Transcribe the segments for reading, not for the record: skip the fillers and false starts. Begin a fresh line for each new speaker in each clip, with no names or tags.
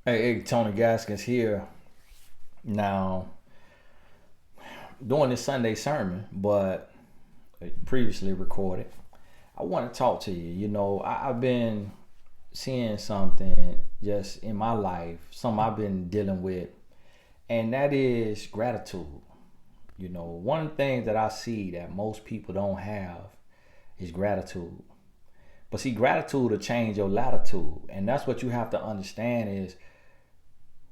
Hey, Tony Gaskins here. Now, doing this Sunday sermon, but previously recorded, I want to talk to you. I've been seeing something just in my life, something I've been dealing with, and that is gratitude. One of the things that I see that most people don't have is gratitude. But see, gratitude will change your latitude, and that's what you have to understand is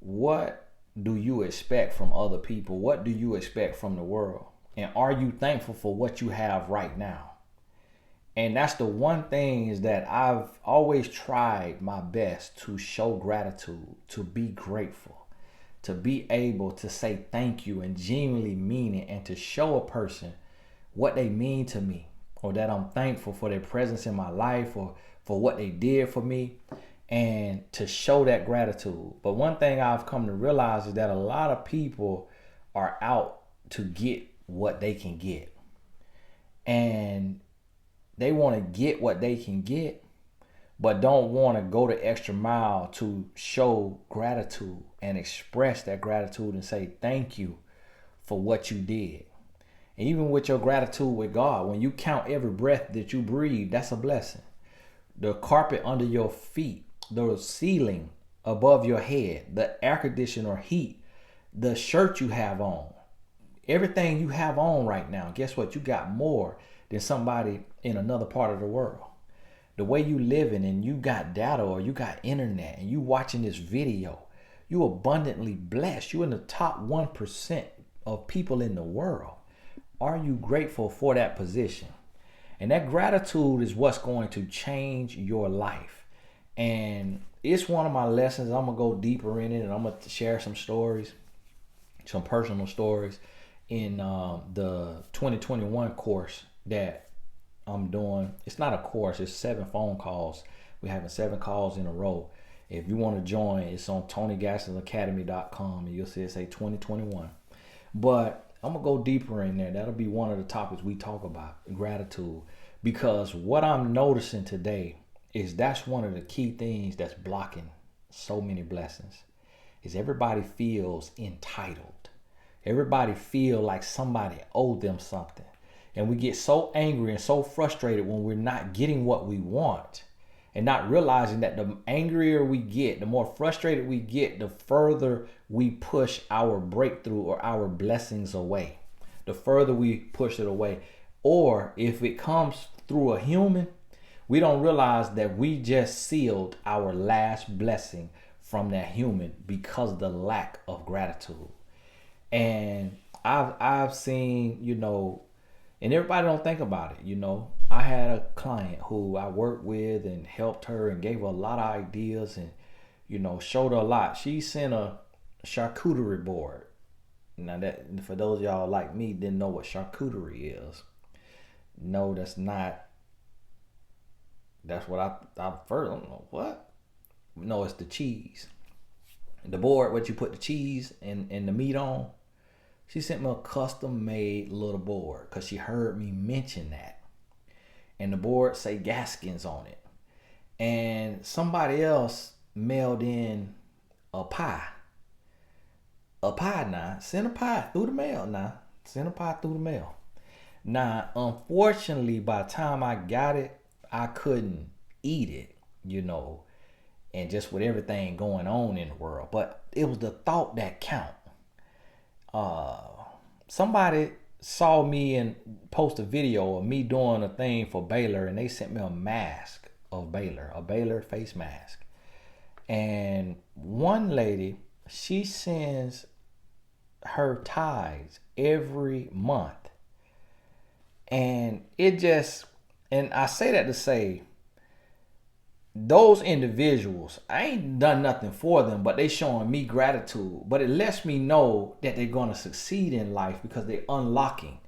what do you expect from other people? What do you expect from the world? And are you thankful for what you have right now? And that's the one thing is that I've always tried my best to show gratitude, to be grateful, to be able to say thank you and genuinely mean it, and to show a person what they mean to me, or that I'm thankful for their presence in my life, or for what they did for me, and to show that gratitude. But one thing I've come to realize is that a lot of people are out to get what they can get. And they want to get what they can get, but don't want to go the extra mile to show gratitude and express that gratitude and say thank you for what you did. And even with your gratitude with God, when you count every breath that you breathe, that's a blessing. The carpet under your feet, the ceiling above your head, the air conditioner or heat, the shirt you have on, everything you have on right now, guess what? You got more than somebody in another part of the world. The way you living and you got data or you got internet and you watching this video, you abundantly blessed. You're in the top 1% of people in the world. Are you grateful for that position? And that gratitude is what's going to change your life. And it's one of my lessons. I'm going to go deeper in it, and I'm going to share some stories, some personal stories in the 2021 course that I'm doing. It's not a course, it's 7 phone calls. We're having 7 calls in a row. If you want to join, it's on TonyGaskinAcademy.com, and you'll see it say 2021. But I'm going to go deeper in there. That'll be one of the topics we talk about, gratitude. Because what I'm noticing today is that's one of the key things that's blocking so many blessings. Is everybody feels entitled. Everybody feel like somebody owed them something. And we get so angry and so frustrated when we're not getting what we want, and not realizing that the angrier we get, the more frustrated we get, the further we push our breakthrough or our blessings away. The further we push it away. Or if it comes through a human, we don't realize that we just sealed our last blessing from that human because of the lack of gratitude. And I've seen, and everybody don't think about it. I had a client who I worked with and helped her and gave her a lot of ideas and, showed her a lot. She sent a charcuterie board. Now that, for those of y'all like me didn't know what charcuterie is. No, that's not. That's what I first don't know what. No, it's the cheese. The board, what you put the cheese and the meat on. She sent me a custom made little board because she heard me mention that. And the board say Gaskins on it. And somebody else mailed in a pie. A pie now. Send a pie through the mail now. Send a pie through the mail. Now, unfortunately, by the time I got it, I couldn't eat it, and just with everything going on in the world. But it was the thought that count. Somebody saw me and post a video of me doing a thing for Baylor, and they sent me a mask of Baylor, a Baylor face mask. And one lady, she sends her tithes every month. And and I say that to say, those individuals, I ain't done nothing for them, but they showing me gratitude. But it lets me know that they're going to succeed in life because they're unlocking.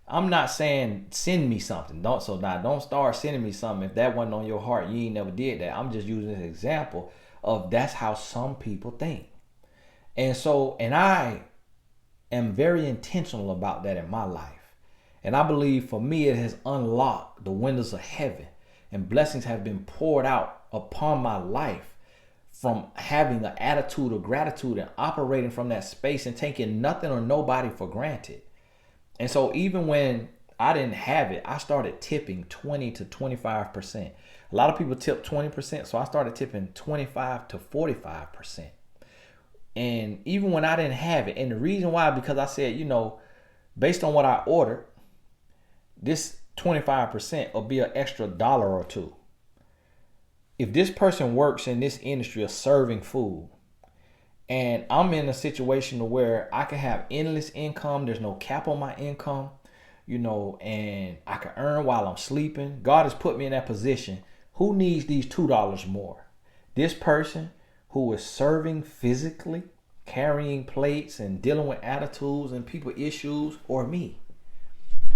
I'm not saying send me something. Don't start sending me something if that wasn't on your heart. You ain't never did that. I'm just using an example of that's how some people think. And I am very intentional about that in my life. And I believe for me, it has unlocked the windows of heaven, and blessings have been poured out upon my life from having an attitude of gratitude and operating from that space and taking nothing or nobody for granted. And so even when I didn't have it, I started tipping 20 to 25%. A lot of people tip 20%, so I started tipping 25 to 45%. And even when I didn't have it, and the reason why, because I said, based on what I ordered, this 25% will be an extra dollar or two. If this person works in this industry of serving food, and I'm in a situation where I can have endless income, there's no cap on my income, and I can earn while I'm sleeping. God has put me in that position. Who needs these $2 more? This person who is serving physically, carrying plates and dealing with attitudes and people issues, or me?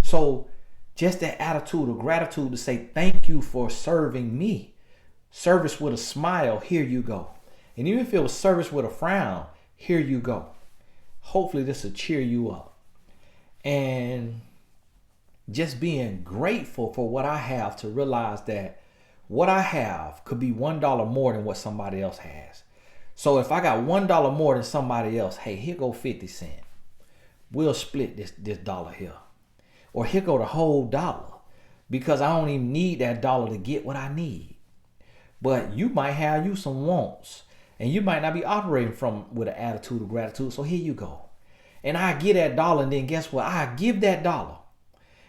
So just that attitude of gratitude to say thank you for serving me. Service with a smile, here you go. And even if it was service with a frown, here you go. Hopefully this will cheer you up. And just being grateful for what I have, to realize that what I have could be $1 more than what somebody else has. So if I got $1 more than somebody else, hey, here go 50 cents. We'll split this dollar here. Or here go the whole dollar, because I don't even need that dollar to get what I need. But you might have you some wants, and you might not be operating with an attitude of gratitude. So here you go. And I get that dollar, and then guess what? I give that dollar.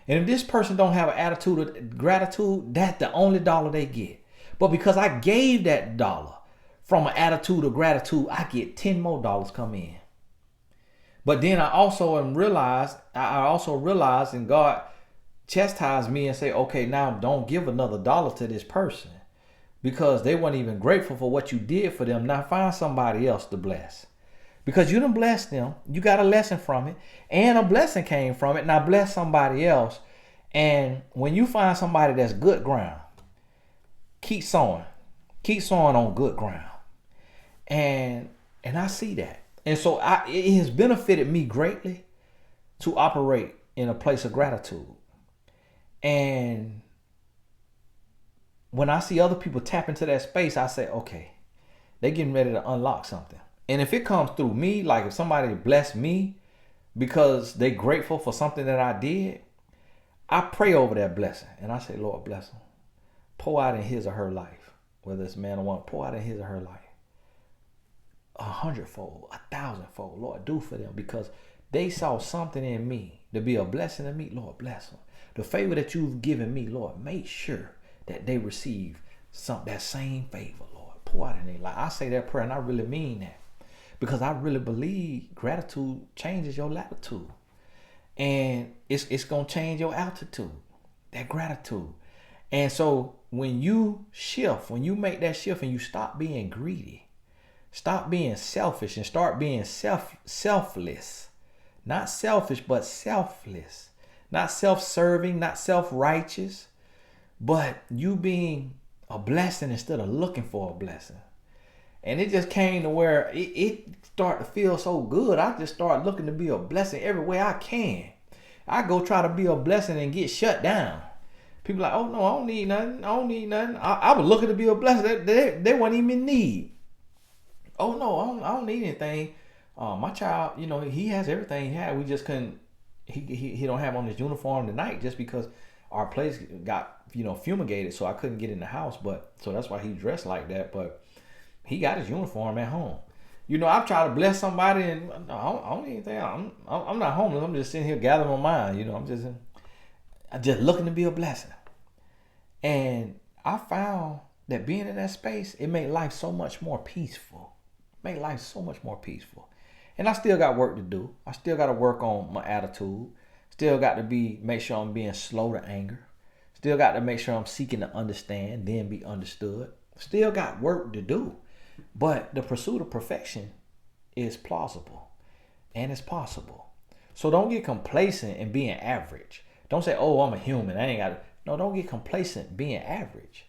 And if this person don't have an attitude of gratitude, that's the only dollar they get. But because I gave that dollar from an attitude of gratitude, I get 10 more dollars come in. But then I also realized, and God chastised me and say, okay, now don't give another dollar to this person, because they weren't even grateful for what you did for them. Now find somebody else to bless, because you done blessed them. You got a lesson from it, and a blessing came from it. Now bless somebody else. And when you find somebody that's good ground, keep sowing on good ground. And I see that. And so it has benefited me greatly to operate in a place of gratitude. And when I see other people tap into that space, I say, okay, they're getting ready to unlock something. And if it comes through me, like if somebody blessed me because they're grateful for something that I did, I pray over that blessing. And I say, Lord, bless them. Pour out in his or her life. Whether it's man or woman, pour out in his or her life. 100-fold, 1,000-fold. Lord, do for them, because they saw something in me to be a blessing to me. Lord, bless them. The favor that you've given me, Lord, make sure that they receive that same favor, Lord. Pour out in their life. I say that prayer, and I really mean that, because I really believe gratitude changes your latitude, and it's gonna change your altitude. That gratitude. And so when you make that shift and you stop being greedy, stop being selfish, and start being selfless. Not selfish, but selfless. Not self-serving, not self-righteous, but you being a blessing instead of looking for a blessing. And it just came to where it started to feel so good. I just started looking to be a blessing every way I can. I go try to be a blessing and get shut down. People like, oh no, I don't need nothing. I was looking to be a blessing. They weren't even in need. Oh no, I don't need anything. My child, he has everything he had. We just couldn't. He don't have on his uniform tonight just because our place got fumigated, so I couldn't get in the house. But so that's why he dressed like that. But he got his uniform at home. I've tried to bless somebody, and I don't need anything. I'm not homeless. I'm just sitting here gathering my mind. I'm just looking to be a blessing. And I found that being in that space, it made life so much more peaceful. Make life so much more peaceful. And I still got work to do. I still got to work on my attitude. Still got to make sure I'm being slow to anger. Still got to make sure I'm seeking to understand, then be understood. Still got work to do. But the pursuit of perfection is plausible and it's possible. So don't get complacent in being average. Don't say, oh, I'm a human. I ain't got to. No, don't get complacent being average.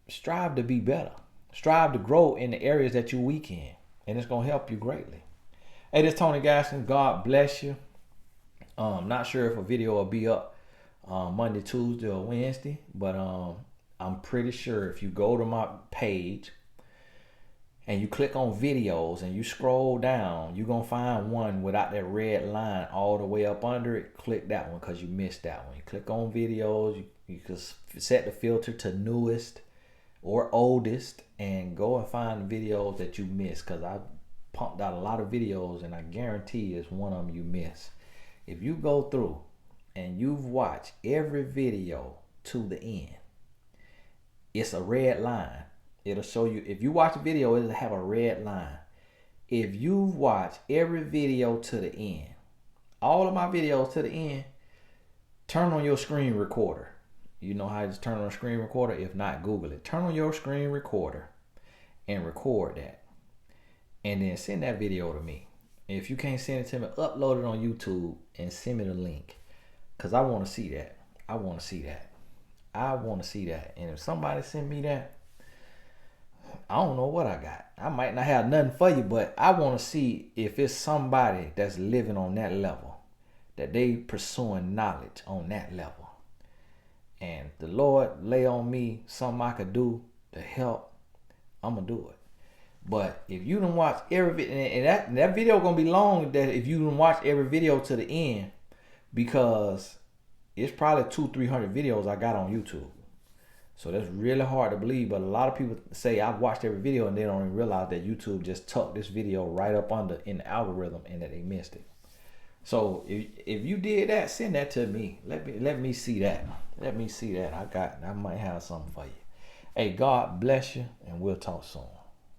Strive to be better. Strive to grow in the areas that you're weak in, and it's going to help you greatly. Hey, this is Tony Gaston. God bless you. Not sure if a video will be up Monday, Tuesday, or Wednesday, but I'm pretty sure if you go to my page and you click on videos and you scroll down, you're going to find one without that red line all the way up under it. Click that one because you missed that one. You click on videos, you can set the filter to newest or oldest and go and find the videos that you missed, because I pumped out a lot of videos and I guarantee it's one of them you miss. If you go through and you've watched every video to the end, it's a red line. It'll show you, if you watch a video, it'll have a red line. If you've watched every video to the end, all of my videos to the end, turn on your screen recorder. You know how to turn on a screen recorder? If not, Google it. Turn on your screen recorder and record that. And then send that video to me. If you can't send it to me, upload it on YouTube and send me the link. Because I want to see that. I want to see that. I want to see that. And if somebody send me that, I don't know what I got. I might not have nothing for you, but I want to see if it's somebody that's living on that level, that they pursuing knowledge on that level. And the Lord lay on me something I could do to help, I'm going to do it. But if you don't watch every video, and that video going to be long, that if you don't watch every video to the end, because it's probably 200-300 videos I got on YouTube. So that's really hard to believe, but a lot of people say I've watched every video and they don't even realize that YouTube just tucked this video right up under in the algorithm and that they missed it. So if you did that, send that to me. Let me see that. Let me see that. I might have something for you. Hey, God bless you, and we'll talk soon.